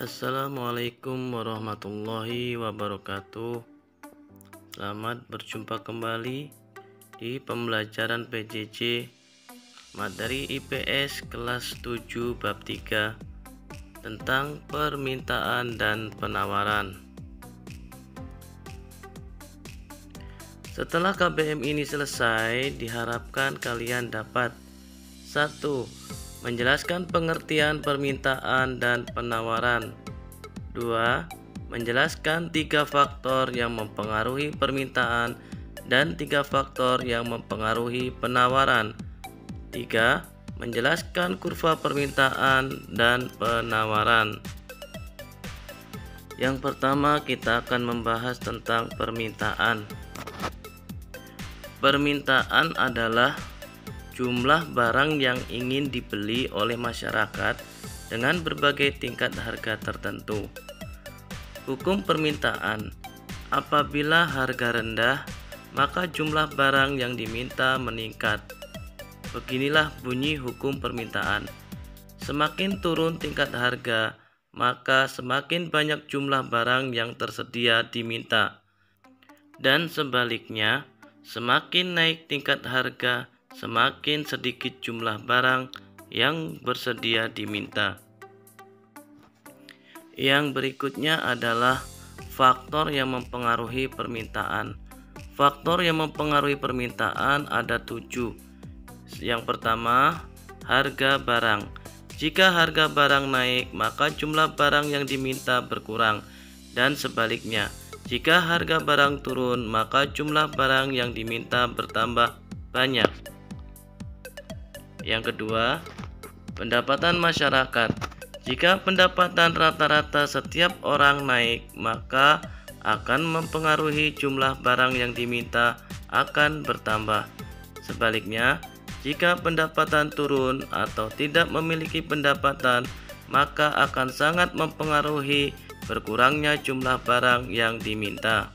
Assalamualaikum warahmatullahi wabarakatuh. Selamat berjumpa kembali di pembelajaran PJJ materi IPS kelas 7 bab 3 tentang permintaan dan penawaran. Setelah KBM ini selesai, diharapkan kalian dapat 1. Menjelaskan pengertian permintaan dan penawaran. 2. Menjelaskan 3 faktor yang mempengaruhi permintaan dan 3 faktor yang mempengaruhi penawaran. 3. Menjelaskan kurva permintaan dan penawaran. Yang pertama, kita akan membahas tentang permintaan. Permintaan adalah jumlah barang yang ingin dibeli oleh masyarakat dengan berbagai tingkat harga tertentu. Hukum permintaan: apabila harga rendah, maka jumlah barang yang diminta meningkat. Beginilah bunyi hukum permintaan. Semakin turun tingkat harga, maka semakin banyak jumlah barang yang tersedia diminta. Dan sebaliknya, semakin naik tingkat harga, semakin sedikit jumlah barang yang bersedia diminta. Yang berikutnya adalah faktor yang mempengaruhi permintaan. Faktor yang mempengaruhi permintaan ada 7. Yang pertama, harga barang. Jika harga barang naik, maka jumlah barang yang diminta berkurang, dan sebaliknya. Jika harga barang turun, maka jumlah barang yang diminta bertambah banyak. Yang kedua, pendapatan masyarakat. Jika pendapatan rata-rata setiap orang naik, maka akan mempengaruhi jumlah barang yang diminta akan bertambah. Sebaliknya, jika pendapatan turun atau tidak memiliki pendapatan, maka akan sangat mempengaruhi berkurangnya jumlah barang yang diminta.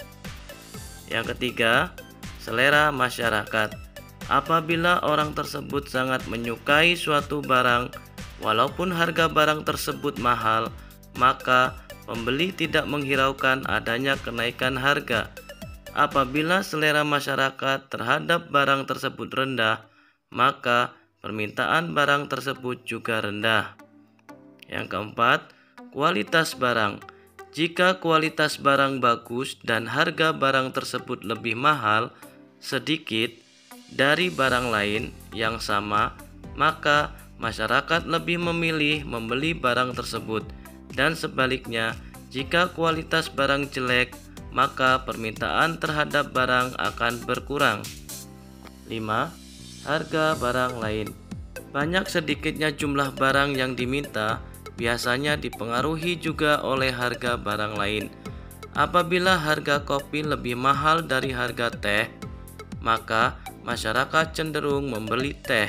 Yang ketiga, selera masyarakat. Apabila orang tersebut sangat menyukai suatu barang, walaupun harga barang tersebut mahal, maka pembeli tidak menghiraukan adanya kenaikan harga. Apabila selera masyarakat terhadap barang tersebut rendah, maka permintaan barang tersebut juga rendah. Yang keempat, kualitas barang. Jika kualitas barang bagus dan harga barang tersebut lebih mahal sedikit dari barang lain yang sama, maka masyarakat lebih memilih membeli barang tersebut. Dan sebaliknya, jika kualitas barang jelek, maka permintaan terhadap barang akan berkurang. 5. Harga barang lain. Banyak sedikitnya jumlah barang yang diminta biasanya dipengaruhi juga oleh harga barang lain. Apabila harga kopi lebih mahal dari harga teh, maka masyarakat cenderung membeli teh.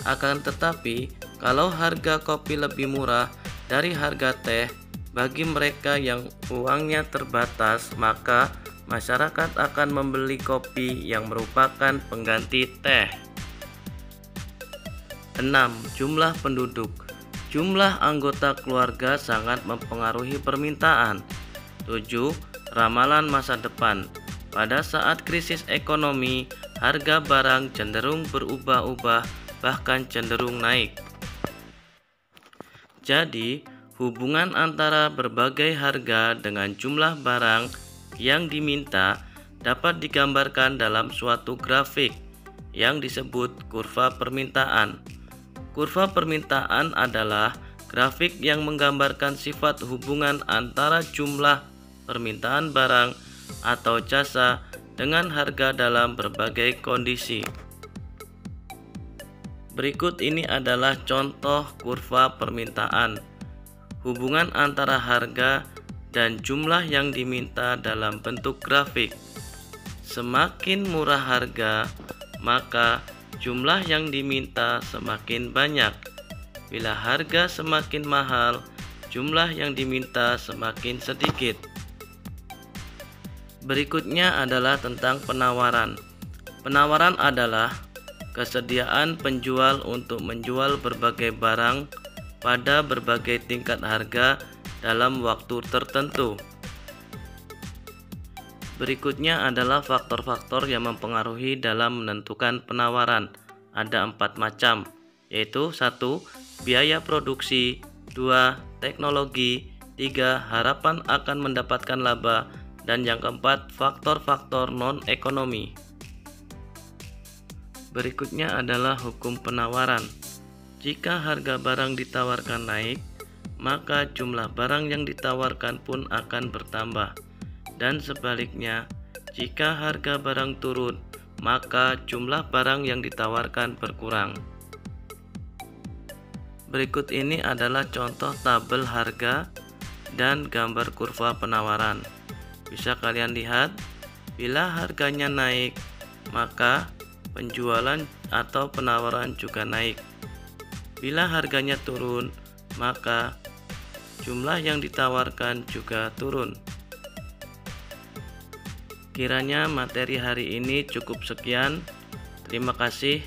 Akan tetapi, kalau harga kopi lebih murah dari harga teh, bagi mereka yang uangnya terbatas, maka masyarakat akan membeli kopi yang merupakan pengganti teh. 6. Jumlah penduduk. Jumlah anggota keluarga sangat mempengaruhi permintaan. 7. Ramalan masa depan. Pada saat krisis ekonomi, harga barang cenderung berubah-ubah, bahkan cenderung naik. Jadi, hubungan antara berbagai harga dengan jumlah barang yang diminta dapat digambarkan dalam suatu grafik yang disebut kurva permintaan. Kurva permintaan adalah grafik yang menggambarkan sifat hubungan antara jumlah permintaan barang atau jasa dengan harga dalam berbagai kondisi. Berikut ini adalah contoh kurva permintaan. Hubungan antara harga dan jumlah yang diminta dalam bentuk grafik. Semakin murah harga, maka jumlah yang diminta semakin banyak. Bila harga semakin mahal, jumlah yang diminta semakin sedikit. Berikutnya adalah tentang penawaran. Penawaran adalah kesediaan penjual untuk menjual berbagai barang pada berbagai tingkat harga dalam waktu tertentu. Berikutnya adalah faktor-faktor yang mempengaruhi dalam menentukan penawaran. Ada 4 macam, yaitu 1. Biaya produksi, 2. Teknologi, 3. Harapan akan mendapatkan laba, dan yang keempat, faktor-faktor non-ekonomi. Berikutnya adalah hukum penawaran. Jika harga barang ditawarkan naik, maka jumlah barang yang ditawarkan pun akan bertambah. Dan sebaliknya, jika harga barang turun, maka jumlah barang yang ditawarkan berkurang. Berikut ini adalah contoh tabel harga dan gambar kurva penawaran. Bisa kalian lihat, bila harganya naik, maka penjualan atau penawaran juga naik. Bila harganya turun, maka jumlah yang ditawarkan juga turun. Kiranya materi hari ini cukup sekian. Terima kasih.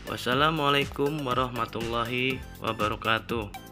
Wassalamualaikum warahmatullahi wabarakatuh.